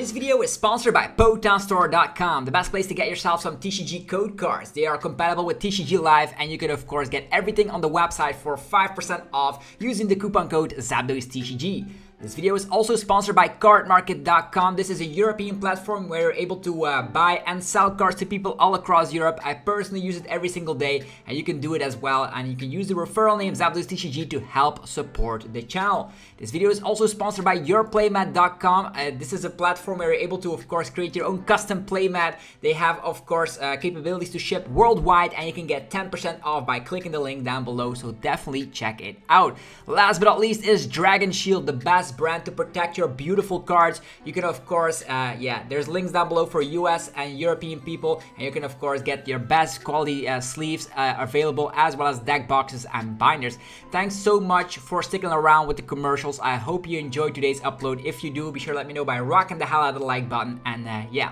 Today's video is sponsored by PokemonStore.com, the best place to get yourself some TCG code cards. They are compatible with TCG Live, and you can of course get everything on the website for 5% off using the coupon code ZapdosTCG. This video is also sponsored by Cardmarket.com. This is a European platform where you're able to buy and sell cards to people all across Europe. I personally use it every single day, and you can do it as well. And you can use the referral name ZapdosTCG to help support the channel. This video is also sponsored by YourPlaymat.com. This is a platform where you're able to, of course, create your own custom playmat. They have, of course, capabilities to ship worldwide, and you can get 10% off by clicking the link down below. So definitely check it out. Last but not least is Dragon Shield, the best brand to protect your beautiful cards. You can of course there's links down below for US and European people, and you can of course get your best quality sleeves available, as well as deck boxes and binders. Thanks so much for sticking around with the commercials. I hope you enjoyed today's upload. If you do, be sure to let me know by rocking the hell out of the like button, and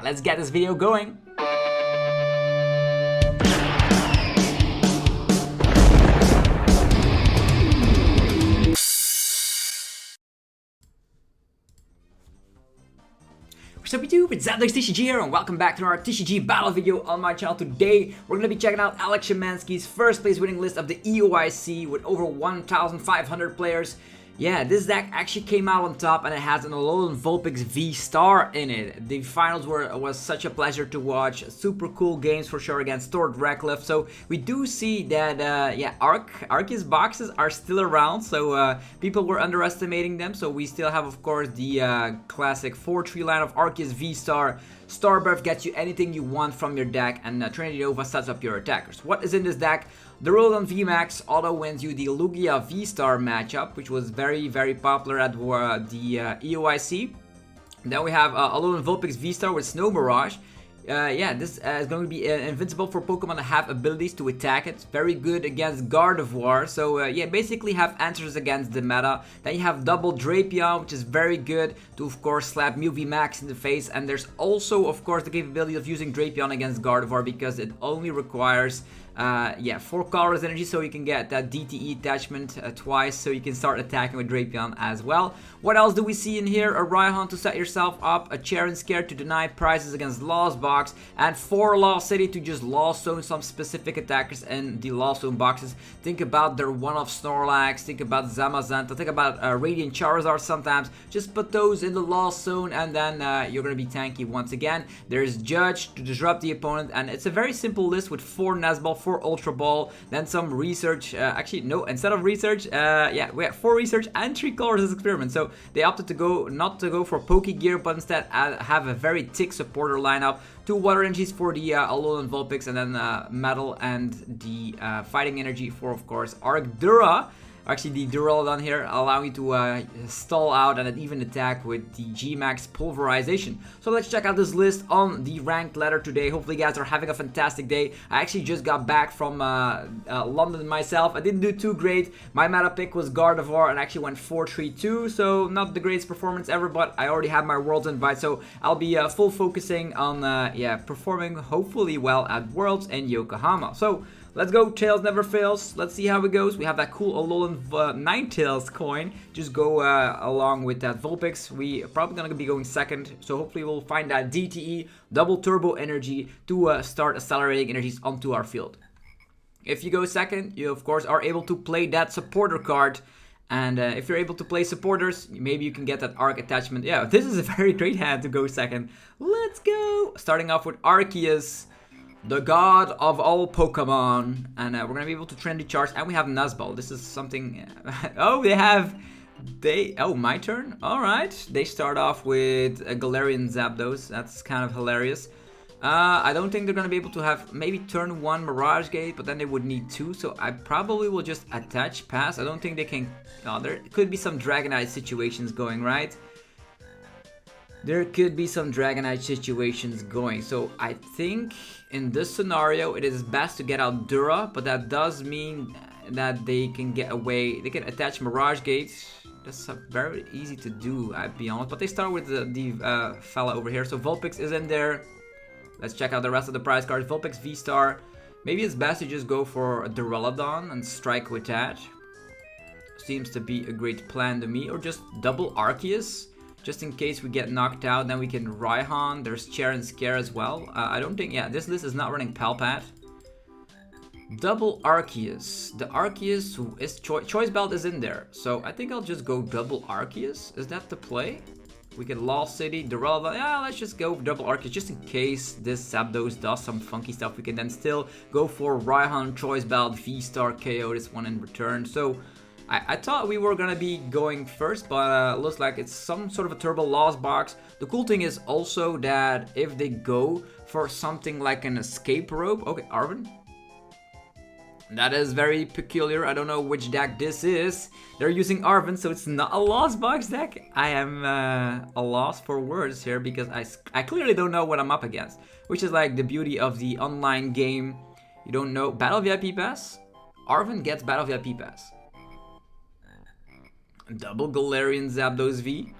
let's get this video going. Sup YouTube, it's ZapdosTCG here, and welcome back to our TCG battle video on my channel. Today, we're going to be checking out Alex Schemanske's first place winning list of the EUIC with over 1,500 players. Yeah, this deck actually came out on top, and it has an Alolan Vulpix V STAR in it. The finals was such a pleasure to watch. Super cool games for sure against Tord Reklev. So we do see that Arceus boxes are still around. So people were underestimating them. So we still have, of course, the classic 4-3 line of Arceus V STAR. Star Buff gets you anything you want from your deck, and Trinity Nova sets up your attackers. What is in this deck? Duraludon VMAX auto wins you the Lugia V-Star matchup, which was very, very popular at the EUIC. Then we have Alolan Vulpix V-Star with Snow Mirage. This is going to be invincible for Pokemon that have abilities to attack it. Very good against Gardevoir. So basically have answers against the meta. Then you have double Drapion, which is very good to of course slap Mew VMAX in the face. And there's also of course the capability of using Drapion against Gardevoir, because it only requires 4 colorless energy, so you can get that DTE attachment twice, so you can start attacking with Drapion as well. What else do we see in here? A Raihan to set yourself up, a Charon Scare to deny prizes against Lost Box, and 4 Lost City to just Lost Zone some specific attackers in the Lost Zone boxes. Think about their one-off Snorlax, think about Zamazenta, think about Radiant Charizard sometimes. Just put those in the Lost Zone, and then you're going to be tanky once again. There's Judge to disrupt the opponent, and it's a very simple list with 4 Nesball, 4 Ultra Ball, then some research. Actually, no, instead of research, we had 4 research and 3 colors as experiment. So they opted to not to go for Poke Gear, but instead have a very thick supporter lineup. 2 water energies for the Alolan Vulpix, and then metal and the fighting energy for, of course, Arcdura. Actually, the Duraludon here allowing you to stall out and even attack with the G-Max Pulverization. So let's check out this list on the ranked ladder today. Hopefully you guys are having a fantastic day. I actually just got back from London myself. I didn't do too great. My meta pick was Gardevoir, and actually went 4-3-2, so not the greatest performance ever, but I already have my Worlds invite, so I'll be full focusing on performing hopefully well at Worlds in Yokohama. So let's go, Tails never fails. Let's see how it goes. We have that cool Alolan Ninetales coin. Just go along with that Vulpix. We are probably going to be going second, so hopefully we'll find that DTE, double turbo energy, to start accelerating energies onto our field. If you go second, you of course are able to play that supporter card. And if you're able to play supporters, maybe you can get that Arc attachment. Yeah, this is a very great hand to go second. Let's go! Starting off with Arceus, the god of all Pokemon, and we're gonna be able to trendy charge, and we have Nuzball. This is something. Oh, my turn. All right, they start off with a Galarian Zapdos. That's kind of hilarious. I don't think they're gonna be able to have maybe turn 1 Mirage Gate, but then they would need 2. So I probably will just attach pass. I don't think they can. Oh, there could be some Dragonite situations going, right? There could be some Dragonite situations going. So I think in this scenario, it is best to get out Dura, but that does mean that they can get away. They can attach Mirage Gates. That's very easy to do, I'll be honest. But they start with the fella over here. So Vulpix is in there. Let's check out the rest of the prize cards. Vulpix V-Star. Maybe it's best to just go for a Duraludon and strike with that. Seems to be a great plan to me. Or just double Arceus. just in case we get knocked out. Then we can Raihan. There's Chair and Scare as well. I don't think, yeah, this list is not running Palpat. Double Arceus. The Arceus is Choice Belt is in there, so I think I'll just go double Arceus. Is that the play? We get Lost City, Duraludon. Yeah, let's just go double Arceus just in case this Zapdos does some funky stuff. We can then still go for Raihan, Choice Belt, VSTAR, KO this one in return. So I thought we were gonna be going first, but looks like it's some sort of a turbo lost box. The cool thing is also that if they go for something like an escape rope, okay, Arven. That is very peculiar. I don't know which deck this is. They're using Arven, so it's not a lost box deck. I am a loss for words here because I clearly don't know what I'm up against, which is like the beauty of the online game. You don't know. Battle VIP Pass? Arven gets Battle VIP Pass. Double Galarian Zapdos V.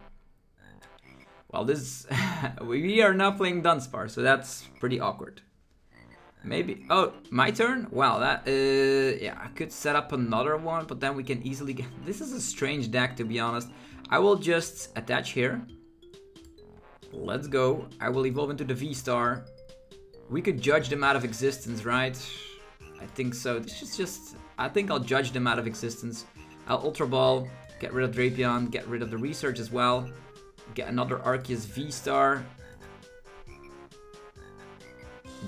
Well, this we are not playing Dunsparce, so that's pretty awkward. Maybe. Oh, my turn? Wow, that yeah, I could set up another one, but then we can easily get. This is a strange deck, to be honest. I will just attach here. Let's go. I will evolve into the V-Star. We could judge them out of existence, right? I think so. This is just. I think I'll judge them out of existence. I'll Ultra Ball, get rid of Drapion, get rid of the research as well. Get another Arceus V-Star.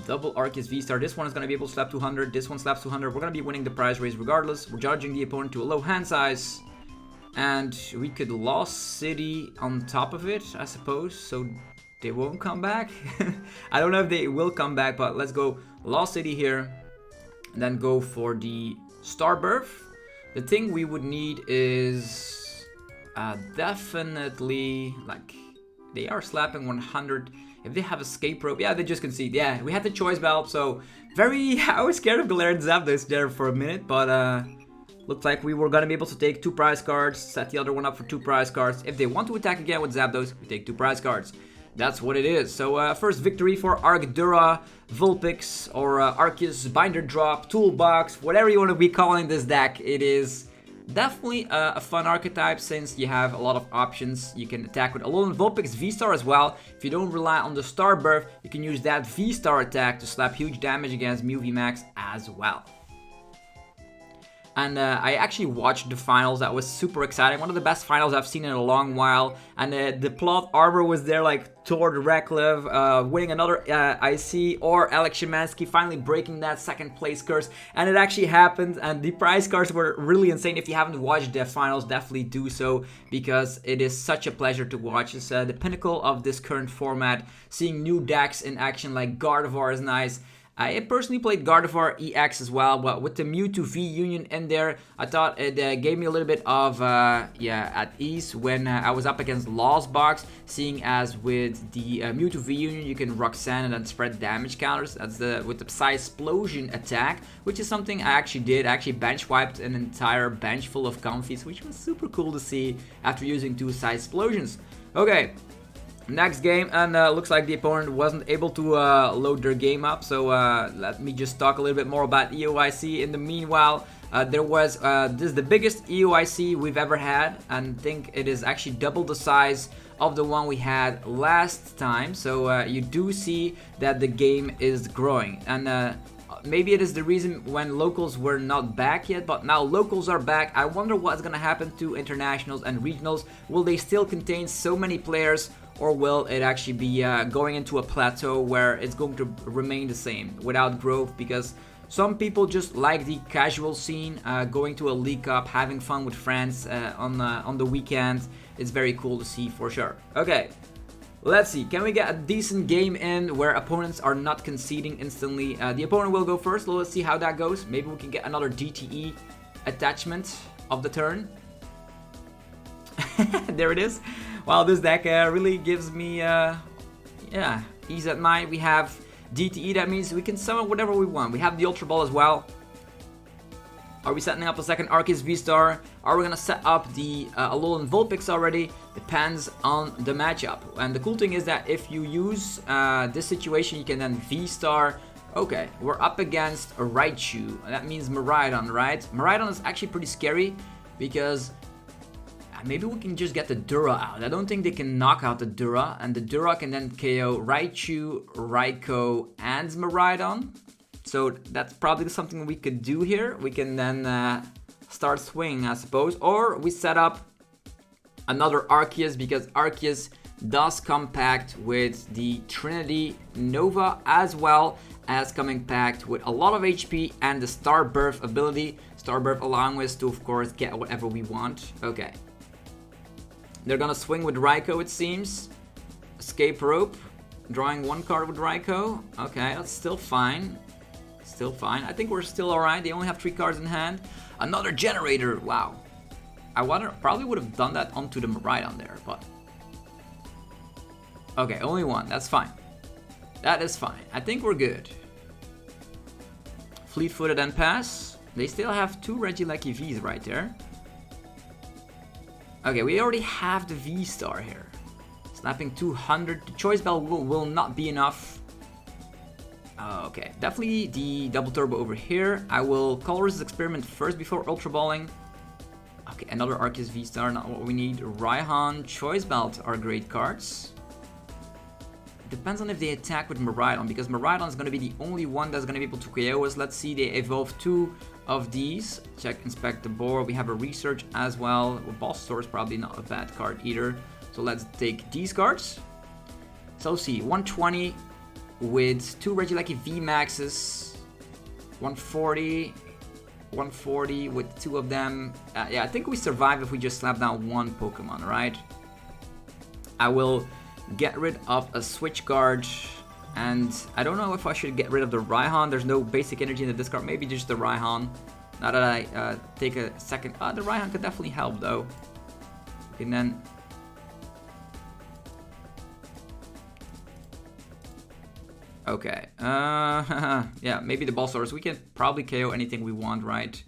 Double Arceus V-Star. This one is going to be able to slap 200. This one slaps 200. We're going to be winning the prize race regardless. We're judging the opponent to a low hand size. And we could Lost City on top of it, I suppose. So they won't come back. I don't know if they will come back, but let's go Lost City here. And then go for the Star Birth. The thing we would need is definitely, like, they are slapping 100. If they have escape rope, yeah, they just concede. Yeah, we had the Choice Belt, so I was scared of Galarian Zapdos there for a minute, but looked like we were gonna be able to take 2 prize cards, set the other one up for 2 prize cards. If they want to attack again with Zapdos, we take 2 prize cards. That's what it is. So first victory for Alolan Vulpix or Arceus Binder Drop, Toolbox, whatever you want to be calling this deck. It is definitely a fun archetype since you have a lot of options. You can attack with Alolan Vulpix VSTAR as well. If you don't rely on the Star Birth, you can use that VSTAR attack to slap huge damage against Mew VMAX as well. And I actually watched the finals. That was super exciting. One of the best finals I've seen in a long while. And the plot armor was there, like Tord Reklev winning another IC, or Alex Schemanske finally breaking that second place curse. And it actually happened. And the prize cards were really insane. If you haven't watched the finals, definitely do so, because it is such a pleasure to watch. It's the pinnacle of this current format. Seeing new decks in action like Gardevoir is nice. I personally played Gardevoir EX as well, but with the Mewtwo V Union in there, I thought it gave me a little bit of, at ease when I was up against Lost Box, seeing as with the Mewtwo V Union, you can Roxanne and then spread damage counters. That's with the Psy-Explosion attack, which is something I actually did. I actually bench wiped an entire bench full of Comfies, which was super cool to see after using 2 Psy-Explosions. Okay. Next game, and looks like the opponent wasn't able to load their game up, so let me just talk a little bit more about EUIC. In the meanwhile, there was this is the biggest EUIC we've ever had, and I think it is actually double the size of the one we had last time. So you do see that the game is growing, and maybe it is the reason when locals were not back yet, but now locals are back. I wonder what's gonna happen to internationals and regionals. Will they still contain so many players, or will it actually be going into a plateau where it's going to remain the same without growth? Because some people just like the casual scene, going to a League Cup, having fun with friends on the weekend. It's very cool to see for sure. Okay, let's see. Can we get a decent game in where opponents are not conceding instantly? The opponent will go first. Let's see how that goes. Maybe we can get another DTE attachment of the turn. There it is. Wow, this deck really gives me, yeah, ease at mind. We have DTE, that means we can summon whatever we want. We have the Ultra Ball as well. Are we setting up a second Arceus V-Star? Are we gonna set up the Alolan Vulpix already? Depends on the matchup. And the cool thing is that if you use this situation, you can then V-Star. Okay, we're up against a Raichu. That means Miraidon, right? Miraidon is actually pretty scary because Maybe we can just get the Dura out. I don't think they can knock out the Dura, and the Dura can then KO Raichu, Raikou, and Miraidon. So that's probably something we could do here. We can then start swinging, I suppose. Or we set up another Arceus, because Arceus does come packed with the Trinity Nova, as well as coming packed with a lot of HP and the Star Birth ability. Star Birth allowing us to, of course, get whatever we want. Okay. They're gonna swing with Raikou, it seems. Escape Rope. Drawing one card with Raikou. Okay, that's still fine. Still fine. I think we're still alright. They only have 3 cards in hand. Another generator. Wow. I probably would have done that onto the Miraidon there, but... Okay, only one. That's fine. That is fine. I think we're good. Fleet-footed and pass. They still have 2 Regieleki Vs right there. Okay, we already have the V-Star here. Snapping 200. The Choice Bell will not be enough. Okay, definitely the Double Turbo over here. I will Color Resist Experiment first before Ultra Balling. Okay, another Arceus V-Star, not what we need. Raihan, Choice Belt are great cards. Depends on if they attack with Miraidon, because Miraidon is going to be the only one that's going to be able to KO us. Let's see, they evolve 2 of these. Check, inspect the board. We have a research as well. Boss Store is probably not a bad card either. So let's take these cards. So see, 120 with 2 Regieleki VMAXs. 140. 140 with 2 of them. Yeah, I think we survive if we just slap down 1 Pokemon, right? I will get rid of a switch card, and I don't know if I should get rid of the Raihan. There's no basic energy in the discard. Maybe just the Raihan. Now that I take a second, the Raihan could definitely help though. And then okay, yeah, maybe the Bulbasaurus. We can probably KO anything we want, right?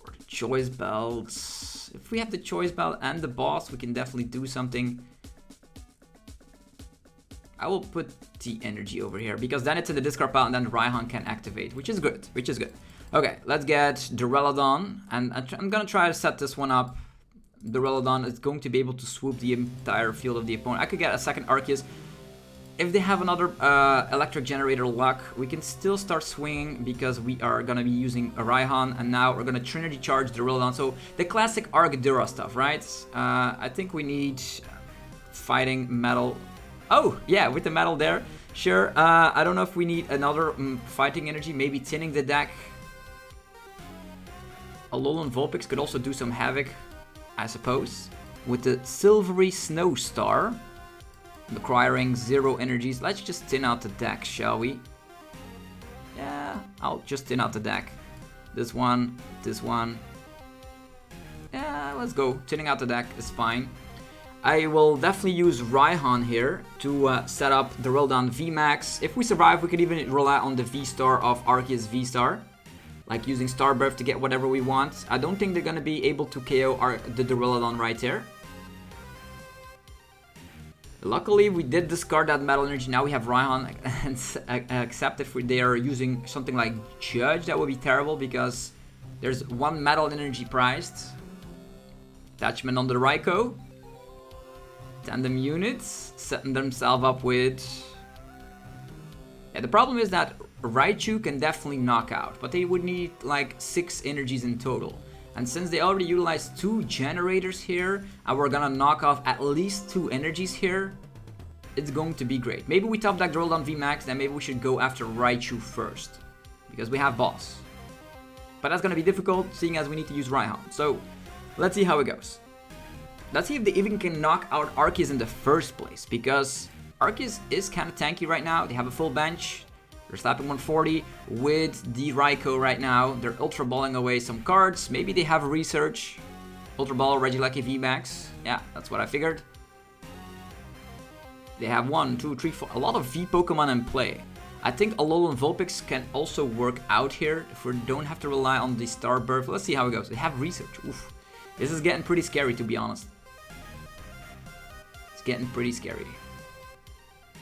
Or the Choice Belts. If we have the Choice Belt and the boss, we can definitely do something. I will put the energy over here, because then it's in the discard pile and then Raihan can activate, which is good, Okay, let's get Duraludon, and I'm gonna try to set this one up. Duraludon is going to be able to swoop the entire field of the opponent. I could get a second Arceus. If they have another electric generator luck, we can still start swinging, because we are gonna be using a Raihan, and now we're gonna Trinity Charge Duraludon. So the classic Argadura stuff, right? I think we need fighting metal. Oh, yeah, with the metal there. Sure, I don't know if we need another fighting energy. Maybe tinning the deck. Alolan Vulpix could also do some havoc, I suppose. With the Silvery Snow Star. Requiring 0 energies. Let's just tin out the deck, shall we? Yeah, I'll just tin out the deck. This one, this one. Yeah, let's go. Tinning out the deck is fine. I will definitely use Raihan here to set up the Duraludon VMAX. If we survive, we could even rely on the V-Star of Arceus V-Star. Like using Star Birth to get whatever we want. I don't think they're going to be able to KO the Duraludon right there. Luckily, we did discard that Metal Energy. Now we have Raihan. Except if they are using something like Judge, that would be terrible, because there's 1 Metal Energy priced. Attachment on the Raikou. Tandem units, setting themselves up with... Yeah, the problem is that Raichu can definitely knock out, but they would need like 6 energies in total. And since they already utilized 2 generators here, and we're gonna knock off at least 2 energies here, it's going to be great. Maybe we top deck Duraludon VMAX, then maybe we should go after Raichu first, because we have boss. But that's gonna be difficult, seeing as we need to use Raihan. So, let's see how it goes. Let's see if they even can knock out Arceus in the first place, because Arceus is kind of tanky right now. They have a full bench. They're slapping 140 with the Raikou right now. They're Ultra Balling away some cards. Maybe they have a research. Ultra Ball, Regieleki VMAX. Yeah, that's what I figured. They have 1, 2, 3, 4. A lot of V Pokemon in play. I think Alolan Vulpix can also work out here if we don't have to rely on the Star Birth. Let's see how it goes. They have research. Oof. This is getting pretty scary, to be honest. It's getting pretty scary.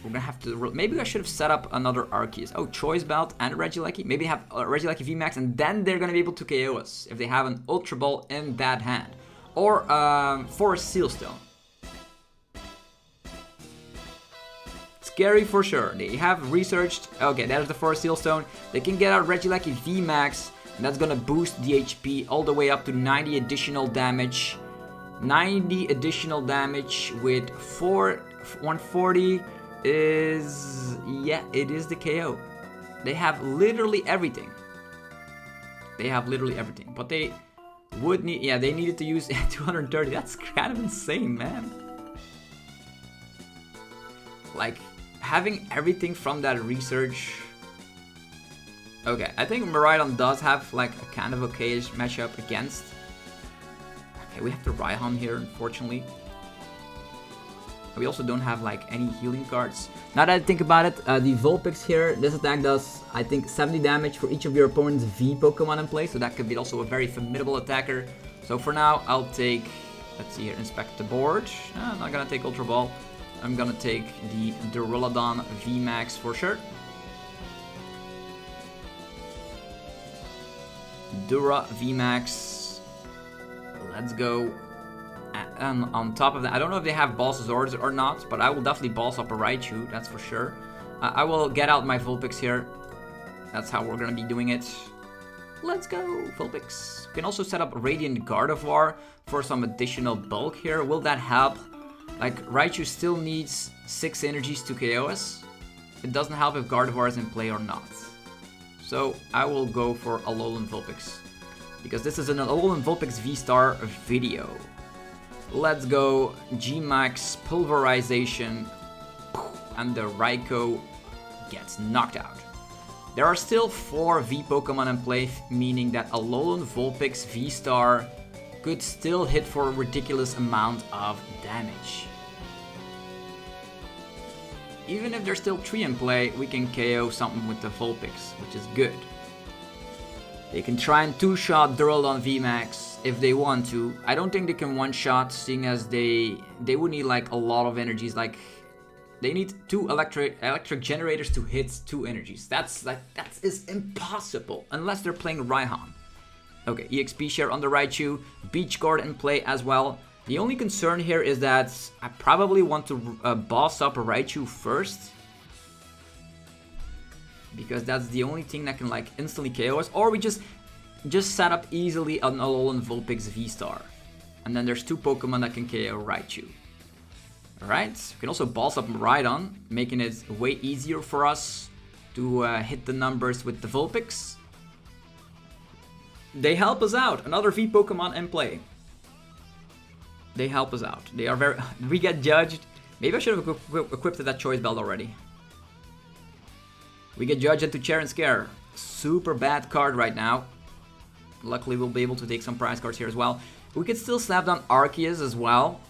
We're gonna have to... Maybe I should have set up another Arceus. Oh, Choice Belt and Regieleki. Maybe have Regieleki VMAX, and then they're gonna be able to KO us if they have an Ultra Ball in that hand. Or Forest Sealstone. Scary for sure. They have researched. Okay, there's the Forest Sealstone. They can get out Regieleki VMAX, and that's gonna boost the HP all the way up to 90 additional damage. 90 additional damage with 140 is, yeah, it is the KO. They have literally everything. They have literally everything, but they would need, yeah, they needed to use 230. That's kind of insane, man. Like, having everything from that research. Okay, I think Miraidon does have like a kind of okayish matchup against. Okay, we have the Raihan here, unfortunately. We also don't have like any healing cards. Now that I think about it, the Vulpix here, this attack does, I think, 70 damage for each of your opponent's V Pokemon in play. So that could be also a very formidable attacker. So for now, I'll take, let's see here, inspect the board. I'm not gonna take Ultra Ball. I'm gonna take the Duraludon VMAX for sure. Dura VMAX. Let's go. And on top of that, I don't know if they have Boss's Orders or not, but I will definitely Boss up a Raichu, that's for sure. I will get out my Vulpix here. That's how we're gonna be doing it. Let's go, Vulpix. We can also set up Radiant Gardevoir for some additional bulk here. Will that help? Like, Raichu still needs 6 energies to KO us. It doesn't help if Gardevoir is in play or not. So I will go for Alolan Vulpix, because this is an Alolan Vulpix VSTAR video. Let's go G-Max Pulverization, and the Raikou gets knocked out. There are still 4 V Pokemon in play, meaning that Alolan Vulpix VSTAR could still hit for a ridiculous amount of damage. Even if there's still 3 in play, we can KO something with the Vulpix, which is good. They can try and 2-shot Duraludon VMAX if they want to. I don't think they can 1-shot, seeing as they would need like a lot of energies. Like, they need 2 electric generators to hit 2 energies. That is impossible unless they're playing Raihan. Okay, EXP share on the Raichu, Beach Guard in play as well. The only concern here is that I probably want to boss up a Raichu first, because that's the only thing that can like instantly KO us. Or we just set up easily an Alolan Vulpix VSTAR, and then there's 2 Pokemon that can KO Raichu. Alright, we can also boss up Miraidon, making it way easier for us to hit the numbers with the Vulpix. They help us out. Another V Pokemon in play. They help us out. They are very... We get judged. Maybe I should have equipped that choice belt already. We get judged into Chair and Scare. Super bad card right now. Luckily we'll be able to take some prize cards here as well. We could still slap down Arceus as well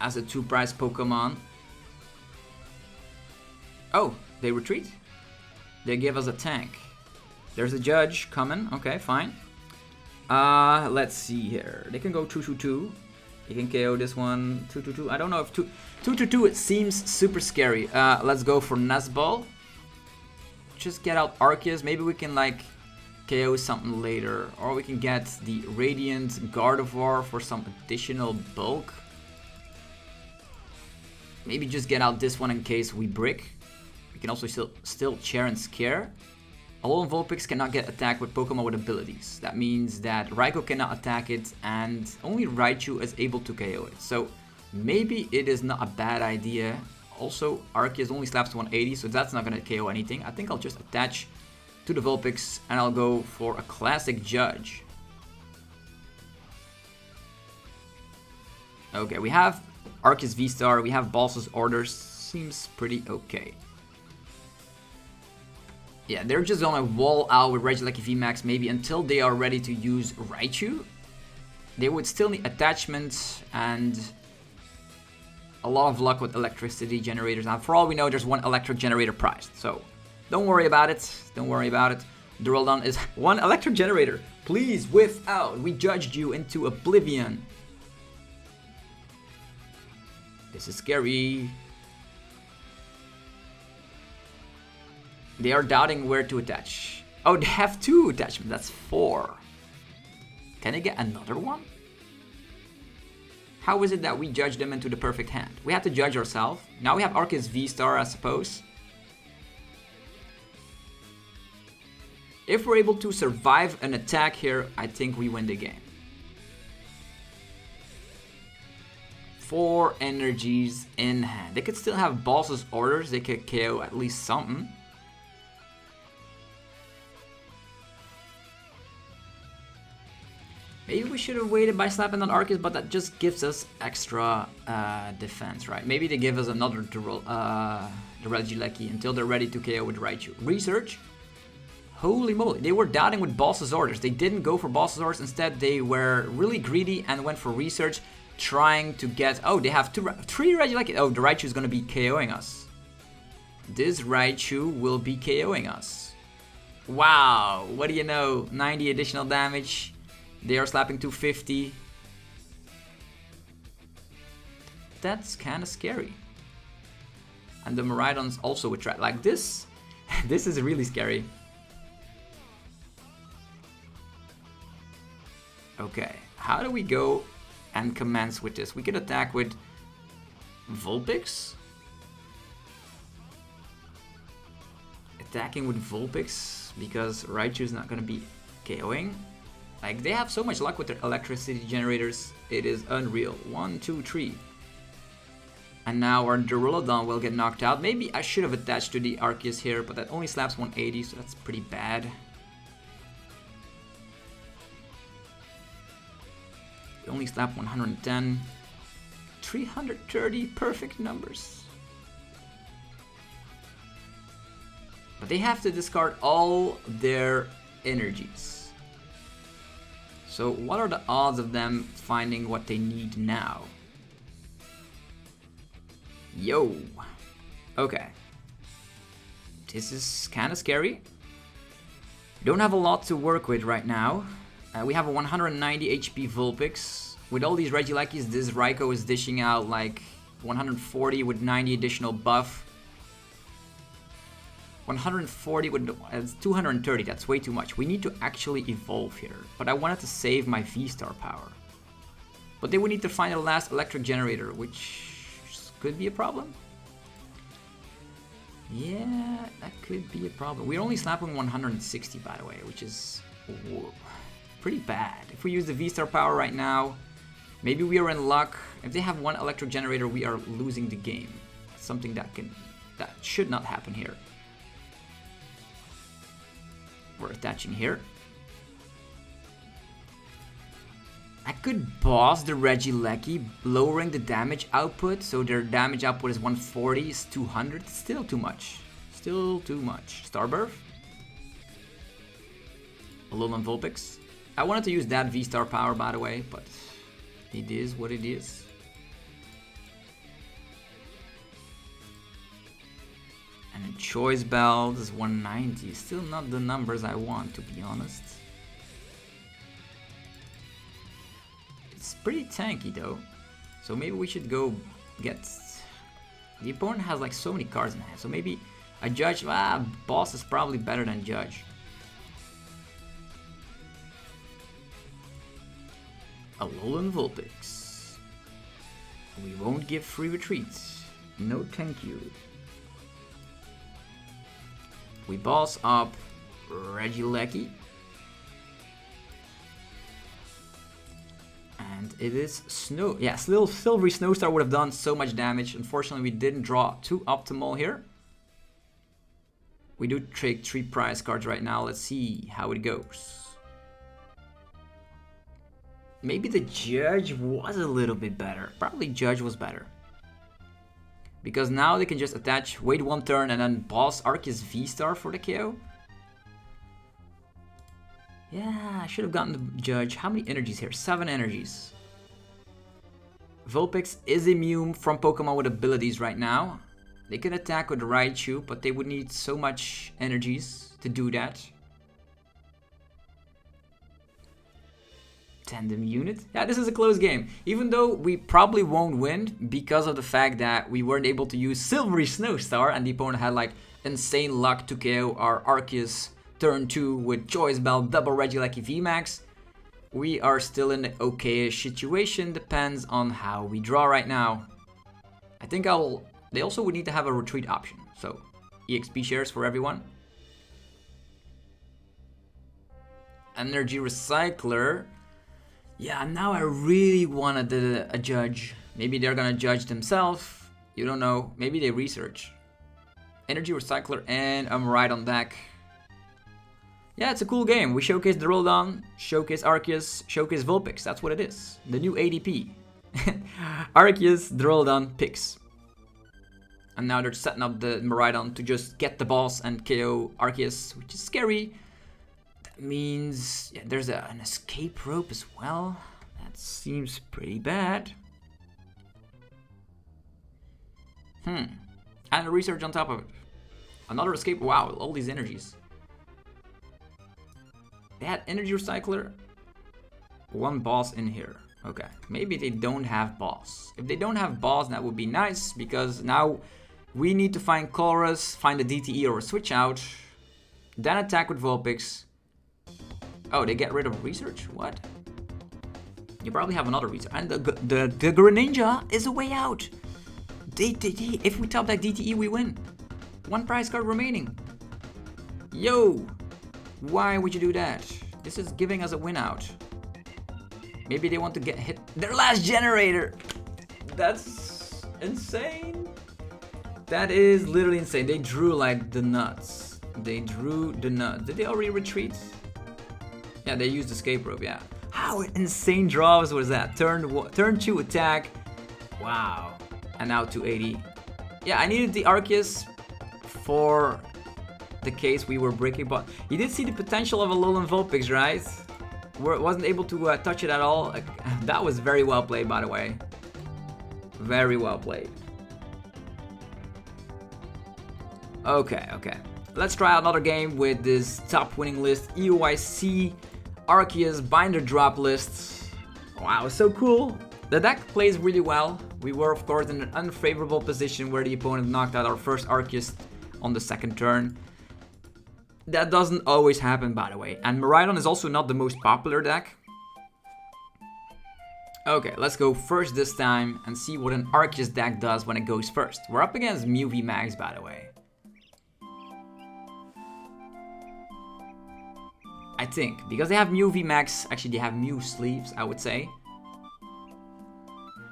as a 2 prize Pokemon. Oh, they retreat? They give us a tank. There's a judge coming. Okay, fine. Let's see here. They can go 2-2-2. They can KO this one. 2-2-2. I don't know if 2-2-2 it seems super scary. Let's go for Nuzball. Just get out Arceus. Maybe we can like KO something later. Or we can get the Radiant Gardevoir for some additional bulk. Maybe just get out this one in case we brick. We can also still Chair and Scare. Alolan Vulpix cannot get attacked with Pokemon with abilities. That means that Raikou cannot attack it, and only Raichu is able to KO it. So maybe it is not a bad idea. Also, Arceus only slaps to 180, so that's not going to KO anything. I think I'll just attach to the Vulpix, and I'll go for a classic Judge. Okay, we have Arceus VSTAR, we have Boss's Orders. Seems pretty okay. Yeah, they're just gonna wall out with Regieleki VMAX maybe until they are ready to use Raichu. They would still need attachments and a lot of luck with electricity generators. Now, for all we know, there's 1 electric generator prized, so don't worry about it. Don't worry about it. Duraludon is 1 electric generator. Please, whiff out. We judged you into oblivion. This is scary. They are doubting where to attach. Oh, they have 2 attachments. That's 4. Can I get another one? How is it that we judge them into the perfect hand? We have to judge ourselves. Now we have Arceus V-STAR, I suppose. If we're able to survive an attack here, I think we win the game. 4 energies in hand. They could still have boss's orders. They could KO at least something. Maybe we should have waited by slapping on Arceus, but that just gives us extra defense, right? Maybe they give us another Regieleki until they're ready to KO with Raichu. Research. Holy moly, they were doubting with boss's orders. They didn't go for boss's orders. Instead, they were really greedy and went for research, trying to get... Oh, they have 3 Regieleki. Oh, the Raichu is going to be KOing us. This Raichu will be KOing us. Wow, what do you know? 90 additional damage. They are slapping 250. That's kind of scary. And the Miraidon's also a threat. Like this, this is really scary. Okay, how do we go and commence with this? We could attack with Vulpix. Attacking with Vulpix because Raichu is not going to be KOing. Like, they have so much luck with their electricity generators. It is unreal. 1, 2, 3. And now our Duraludon will get knocked out. Maybe I should have attached to the Arceus here, but that only slaps 180, so that's pretty bad. We only slap 110. 330 perfect numbers. But they have to discard all their energies. So what are the odds of them finding what they need now? Yo. Okay. This is kind of scary. Don't have a lot to work with right now. We have a 190 HP Vulpix. With all these Regielekis, this Raikou is dishing out like 140 with 90 additional buff. 140 with 230, that's way too much. We need to actually evolve here. But I wanted to save my V-STAR power. But they would need to find the last electric generator, which could be a problem. Yeah, that could be a problem. We're only slapping 160, by the way, which is pretty bad. If we use the V-STAR power right now, maybe we are in luck. If they have 1 electric generator, we are losing the game. Something that should not happen here. We're attaching here. I could boss the Regieleki, lowering the damage output, so their damage output is 140, is 200. Still too much. Still too much. Starbirth. Alolan Vulpix. I wanted to use that V-STAR power, by the way, but it is what it is. And a Choice Belt is 190. Still not the numbers I want, to be honest. It's pretty tanky though. So maybe we should go get... The opponent has like so many cards in hand. So maybe a Judge... Boss is probably better than Judge. Alolan Vulpix. We won't give free retreats. No thank you. We boss up Regieleki. And it is Snow. Yeah, little Silvery Snowstar would have done so much damage. Unfortunately, we didn't draw too optimal here. We do take 3 prize cards right now. Let's see how it goes. Maybe the Judge was a little bit better. Probably Judge was better. Because now they can just attach, wait 1 turn, and then boss Arceus V-STAR for the KO. Yeah, I should have gotten the Judge. How many energies here? 7 energies. Vulpix is immune from Pokemon with abilities right now. They can attack with Raichu, but they would need so much energies to do that. Tandem unit. Yeah, this is a close game. Even though we probably won't win because of the fact that we weren't able to use Silvery Snowstar and the opponent had like insane luck to KO our Arceus turn 2 with Choice Belt double Regieleki VMAX. We are still in an okay-ish situation, depends on how we draw right now. I think they also would need to have a retreat option, so EXP shares for everyone. Energy Recycler. Yeah, now I really wanted a judge. Maybe they're gonna judge themselves. You don't know. Maybe they research. Energy Recycler and a Miraidon deck. Yeah, it's a cool game. We showcase Duraludon, showcase Arceus, showcase Vulpix. That's what it is. The new ADP. Arceus, Duraludon, picks. And now they're setting up the Miraidon to just get the boss and KO Arceus, which is scary. That means yeah, there's an escape rope as well. That seems pretty bad. And a research on top of it. Another escape. Wow, all these energies. They had Energy Recycler. One boss in here. Okay, maybe they don't have boss. If they don't have boss, that would be nice, because now we need to find Chorus, find a DTE or a switch out, then attack with Vulpix. Oh, they get rid of research? What? You probably have another research. And the Greninja is a way out. If we top that DTE, we win. One prize card remaining. Yo! Why would you do that? This is giving us a win out. Maybe they want to get hit their last generator. That's insane. That is literally insane. They drew like the nuts. They drew the nuts. Did they already retreat? Yeah, they used escape rope, yeah. How insane draws was that? Turn 2 attack. Wow. And now 280. Yeah, I needed the Arceus for the case we were breaking, but you did see the potential of a Alolan Vulpix, right? Where it wasn't able to touch it at all. That was very well played, by the way. Very well played. Okay. Let's try out another game with this top winning list. EUIC Arceus binder drop list. Wow, so cool. The deck plays really well. We were, of course, in an unfavorable position where the opponent knocked out our first Arceus on the second turn. That doesn't always happen, by the way. And Miraidon is also not the most popular deck. Okay, let's go first this time and see what an Arceus deck does when it goes first. We're up against Mew VMAX, by the way. I think, because they have Mew VMAX, actually they have Mew sleeves, I would say.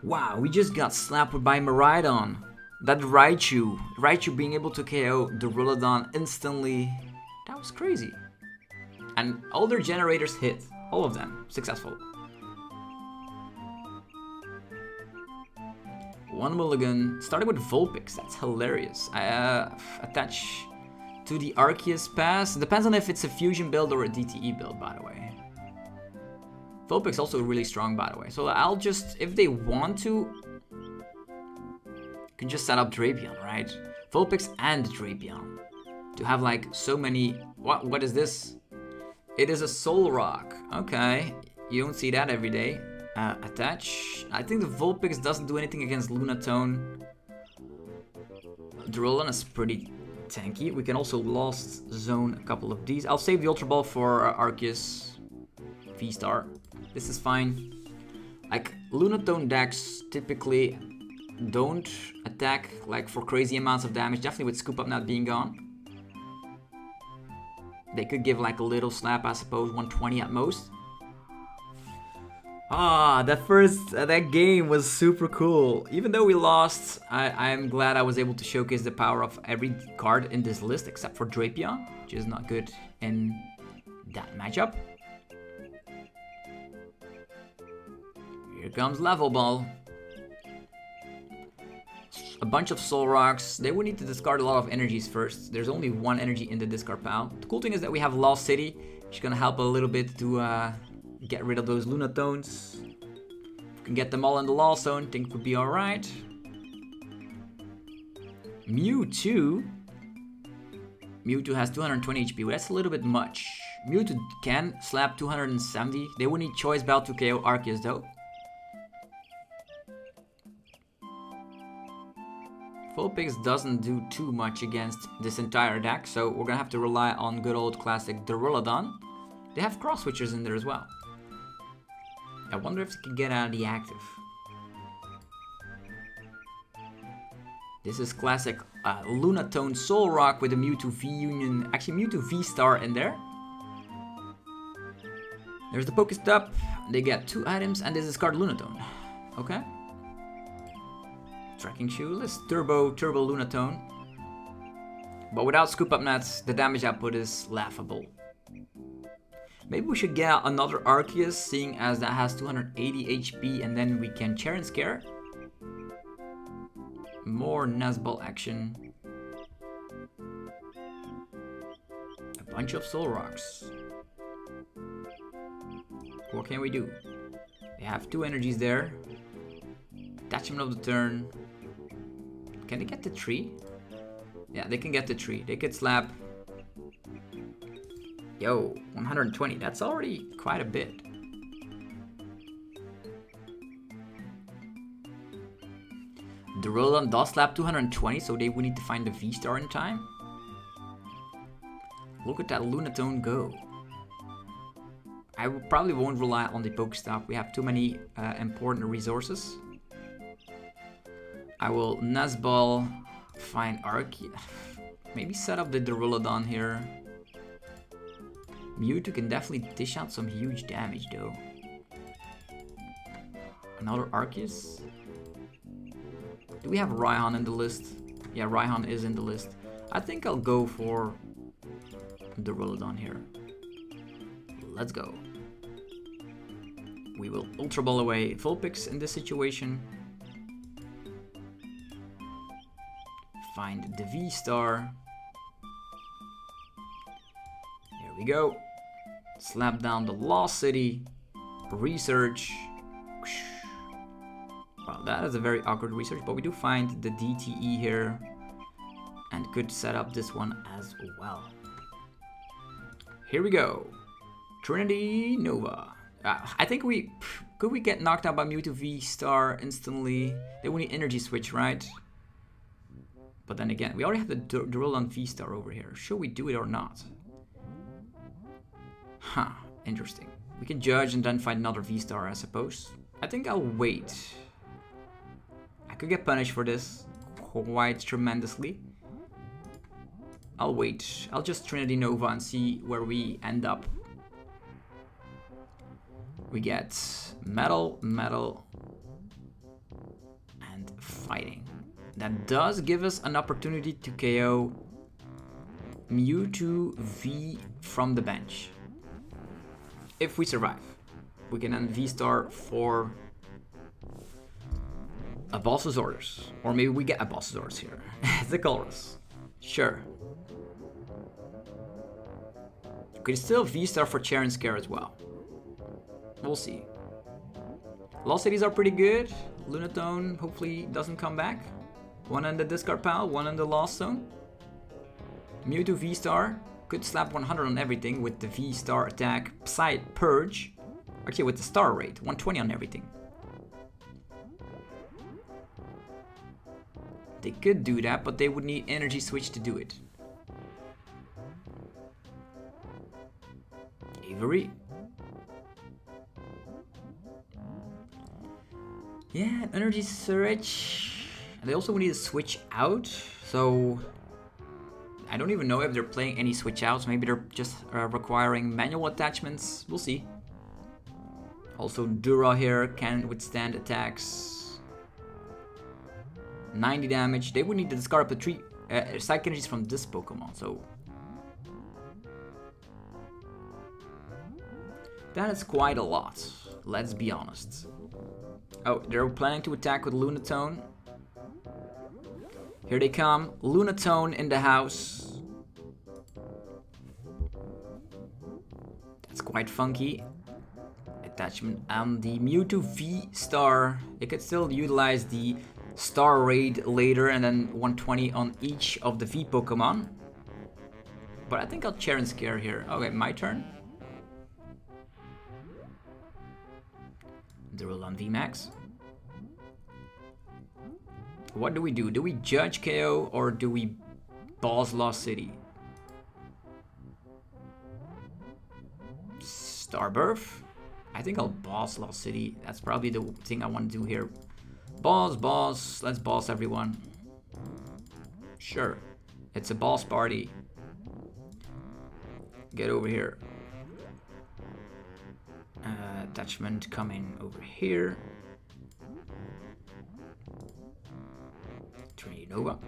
Wow, we just got slapped by Miraidon. That Raichu being able to KO Duraludon instantly. That was crazy. And all their generators hit. All of them. Successful. One mulligan. Starting with Vulpix. That's hilarious. Attach to the Arceus pass. Depends on if it's a fusion build or a DTE build, by the way. Vulpix also really strong, by the way. So I'll just, if they want to, can just set up Drapion, right? Vulpix and Drapion. To have like so many. What is this? It is a Solrock. Okay, you don't see that every day. Attach. I think the Vulpix doesn't do anything against Lunatone. Duraludon is pretty tanky. We can also Lost Zone a couple of these. I'll save the Ultra Ball for Arceus VSTAR. This is fine. Like Lunatone decks typically don't attack like for crazy amounts of damage. Definitely with Scoop Up not being gone. They could give like a little slap, I suppose, 120 at most. That game was super cool. Even though we lost, I'm glad I was able to showcase the power of every card in this list except for Drapion, which is not good in that matchup. Here comes Level Ball. A bunch of Solrocks. They would need to discard a lot of energies first. There's only one energy in the discard pile. The cool thing is that we have Lost City, which is gonna help a little bit to get rid of those Lunatones. If we can get them all in the Lost Zone, I think it would be alright. Mewtwo has 220 HP, but that's a little bit much. Mewtwo can slap 270. They would need Choice Belt to KO Arceus though. Vulpix doesn't do too much against this entire deck, so we're gonna have to rely on good old classic Duraludon. They have cross switchers in there as well. I wonder if it can get out of the active. This is classic Lunatone Solrock with a Mewtwo V Union, actually Mewtwo VSTAR in there. There's the Pokestop. They get 2 items, and this is card Lunatone. Okay. Tracking Shoeless, Turbo Lunatone. But without Scoop Up Nets, the damage output is laughable. Maybe we should get another Arceus, seeing as that has 280 HP, and then we can Chair and Scare. More Nazball action. A bunch of Solrocks. What can we do? They have 2 energies there. Attachment of the turn. Can they get the tree? Yeah, they can get the tree. They could slap. Yo, 120. That's already quite a bit. Duraludon does slap 220, so they would need to find the V-Star in time. Look at that Lunatone go. I probably won't rely on the Pokestop. We have too many important resources. I will Nazball, find Arceus. Maybe set up the Duraludon here. Mewtwo can definitely dish out some huge damage though. Another Arceus. Do we have Raihan in the list? Yeah, Raihan is in the list. I think I'll go for Duraludon here. Let's go. We will Ultra Ball away Vulpix in this situation. Find the V-Star. There we go. Slap down the Lost City. Research. Well, that is a very awkward research, but we do find the DTE here. And could set up this one as well. Here we go. Trinity Nova. I think could we get knocked out by Mewtwo V-Star instantly? They would need energy switch, right? But then again, we already have the Duraludon V-Star over here. Should we do it or not? Huh, interesting. We can judge and then find another V-Star, I suppose. I think I'll wait. I could get punished for this quite tremendously. I'll wait. I'll just Trinity Nova and see where we end up. We get Metal, Metal, and Fighting. That does give us an opportunity to KO Mewtwo V from the bench. If we survive. We can then V-Star for a Boss's Orders. Or maybe we get a Boss's Orders here. The Colress. Sure. We could still V-Star for Chair and Scare as well. We'll see. Lost Cities are pretty good. Lunatone hopefully doesn't come back. One in the discard pile, one in the Lost Zone. Mewtwo V-Star could slap 100 on everything with the V-Star attack. Purge. Actually with the star rate, 120 on everything. They could do that, but they would need energy switch to do it. Avery. Yeah, energy switch. They also need to switch out, so I don't even know if they're playing any switch outs. Maybe they're just requiring manual attachments. We'll see. Also, Dura here can withstand attacks. 90 damage. They would need to discard up to 3 psychic energies from this Pokemon, so that is quite a lot. Let's be honest. Oh, they're planning to attack with Lunatone. Here they come. Lunatone in the house. That's quite funky. Attachment on the Mewtwo V-Star. They could still utilize the Star Raid later and then 120 on each of the V Pokemon. But I think I'll Chair and Scare here. Okay, my turn. Alolan VMAX. What do we do? Do we judge KO or do we boss Lost City? Starbirth. I think I'll boss Lost City. That's probably the thing I want to do here. Boss. Let's boss everyone. Sure. It's a boss party. Get over here. Attachment coming over here. Trinity Nova.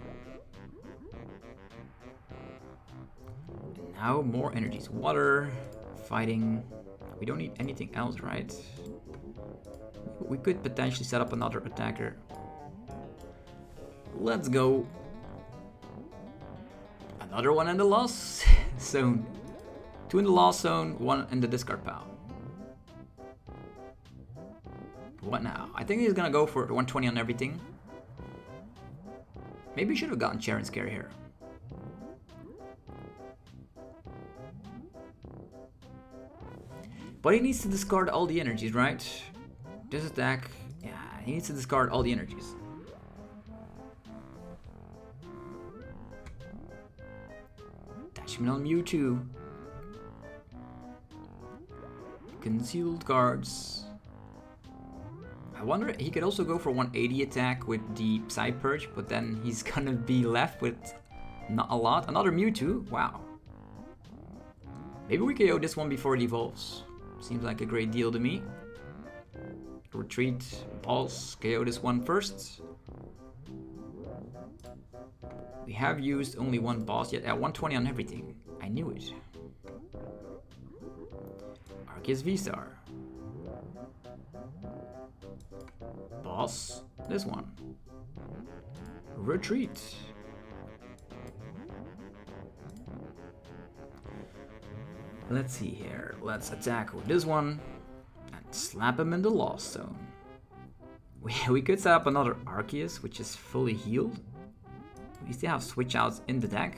And now more energies. Water. Fighting. We don't need anything else, right? We could potentially set up another attacker. Let's go. Another one in the lost zone. 2 in the lost zone, 1 in the discard pile. What now? I think he's gonna go for 120 on everything. Maybe we should have gotten Chair and Scare here. But he needs to discard all the energies, right? This attack, yeah, he needs to discard all the energies. Attachment on Mewtwo. Concealed cards. I wonder, he could also go for 180 attack with the Psy Purge, but then he's gonna be left with not a lot. Another Mewtwo, wow. Maybe we KO this one before it evolves. Seems like a great deal to me. Retreat, pulse, KO this one first. We have used only one boss yet. 120 on everything. I knew it. Arceus VSTAR. Boss, this one. Retreat. Let's see here. Let's attack with this one and slap him in the lost zone. We could set up another Arceus, which is fully healed. We still have switch outs in the deck.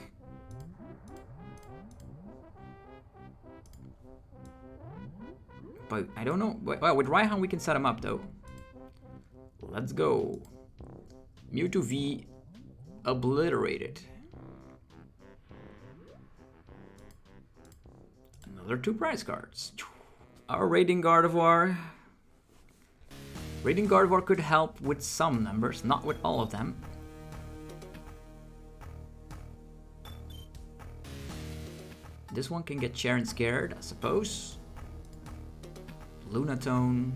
But I don't know. Well, with Raihan we can set him up though. Let's go. Mewtwo V obliterated. Another 2 prize cards. Our Radiant Gardevoir. Radiant Gardevoir could help with some numbers, not with all of them. This one can get Chair and Scared, I suppose. Lunatone.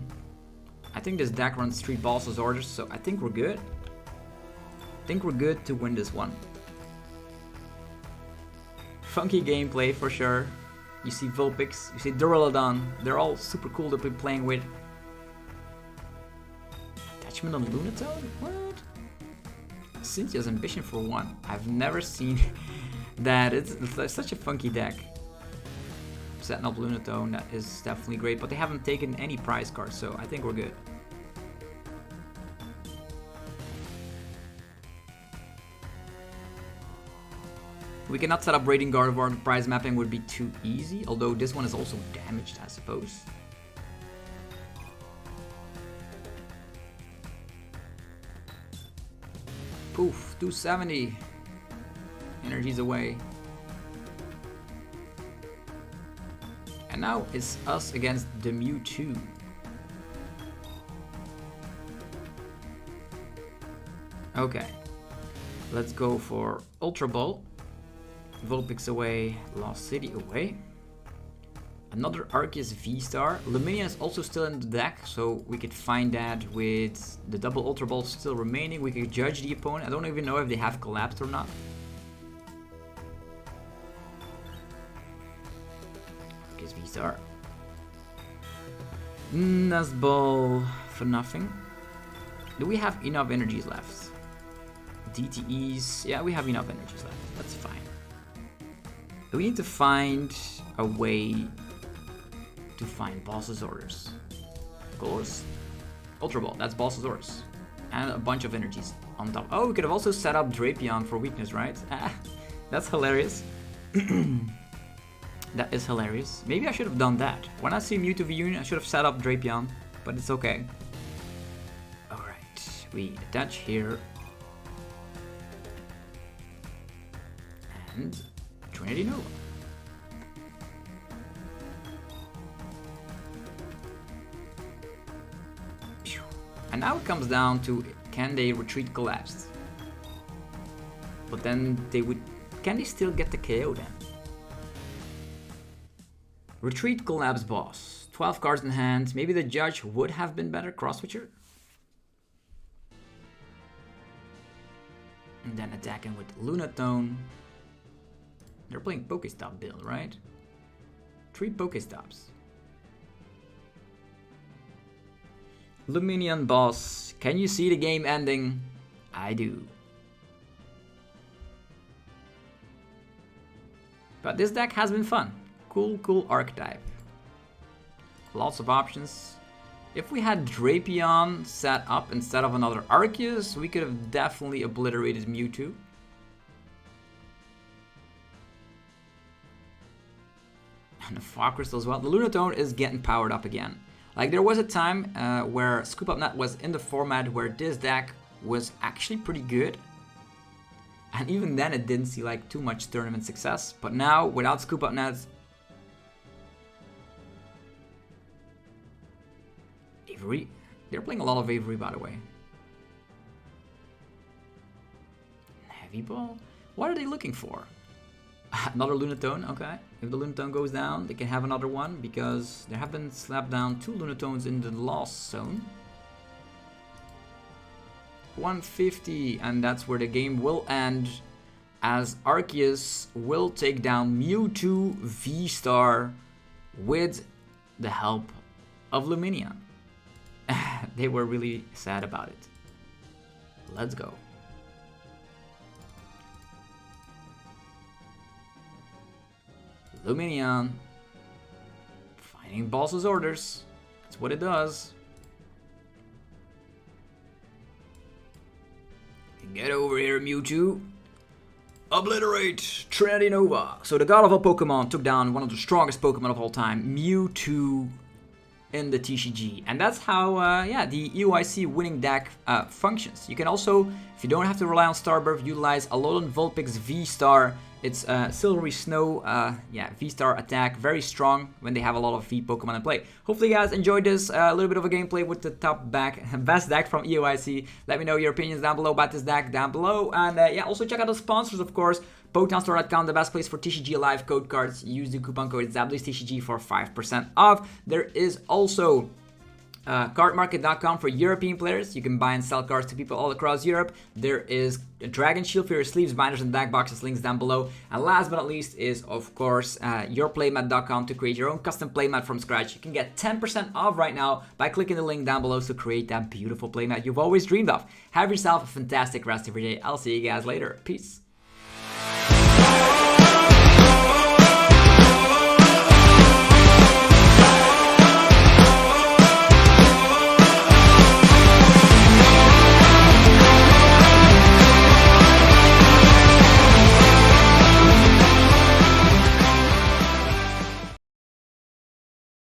I think this deck runs 3 Boss's Orders, so I think we're good. I think we're good to win this one. Funky gameplay for sure. You see Vulpix, you see Duraludon. They're all super cool to be playing with. Attachment on Lunatone? What? Cynthia's Ambition for 1. I've never seen that. It's such a funky deck. Setting up Lunatone, that is definitely great, but they haven't taken any prize cards, so I think we're good. We cannot set up Radiant Gardevoir, the prize mapping would be too easy, although this one is also damaged, I suppose. Poof, 270. Energy's away. And now it's us against the Mewtwo. Okay, let's go for Ultra Ball. Vulpix away, Lost City away. Another Arceus V-Star. Lumineon is also still in the deck, so we could find that with the double Ultra Ball still remaining. We could judge the opponent. I don't even know if they have collapsed or not. Arceus V-Star. Nuzball for nothing. Do we have enough energies left? DTEs. Yeah, we have enough energies left. That's fine. We need to find a way to find Boss's Orders. Of course. Ultra Ball, that's Boss's Orders. And a bunch of energies on top. Oh, we could have also set up Drapion for weakness, right? That's hilarious. That is hilarious. Maybe I should have done that. When I see Mewtwo V Union, I should have set up Drapion, but it's okay. Alright, we attach here. And Trinity Nova. And now it comes down to, can they retreat collapsed? But then can they still get the KO then? Retreat collapse boss. 12 cards in hand. Maybe the judge would have been better. Cross switcher. And then attacking with Lunatone. They're playing Pokestop build, right? 3 Pokestops. Lumineon boss. Can you see the game ending? I do. But this deck has been fun. Cool archetype. Lots of options. If we had Drapion set up instead of another Arceus, we could have definitely obliterated Mewtwo. And the Fog Crystal as well. The Lunatone is getting powered up again. Like, there was a time where Scoop Up Net was in the format where this deck was actually pretty good. And even then it didn't see like too much tournament success. But now, without Scoop Up Nets, Avery. They're playing a lot of Avery, by the way. Heavy Ball? What are they looking for? Another Lunatone, okay. If the Lunatone goes down, they can have another one, because there have been slapped down 2 Lunatones in the lost zone. 150, and that's where the game will end, as Arceus will take down Mewtwo V-STAR with the help of Lumineon. They were really sad about it. Let's go. Lumineon finding boss's orders. That's what it does. Get over here, Mewtwo. Obliterate Trinity Nova. So the god of all Pokemon took down one of the strongest Pokemon of all time, Mewtwo, in the TCG. And that's how, the EUIC winning deck functions. You can also, if you don't have to rely on Starbirth, utilize Alolan Vulpix VSTAR. It's Silvery Snow, V-STAR attack, very strong when they have a lot of V Pokemon in play. Hopefully you guys enjoyed this, a little bit of a gameplay with the best deck from EUIC. Let me know your opinions down below about this deck down below. And also check out the sponsors, of course. PokemonStore.com, the best place for TCG Live code cards. Use the coupon code ZapdosTCG for 5% off. There is also cardmarket.com for European players. You can buy and sell cards to people all across Europe. There is a Dragon Shield for your sleeves, binders, and deck boxes. Links down below. And last but not least is, of course, yourplaymat.com to create your own custom playmat from scratch. You can get 10% off right now by clicking the link down below to create that beautiful playmat you've always dreamed of. Have yourself a fantastic rest of your day. I'll see you guys later. Peace.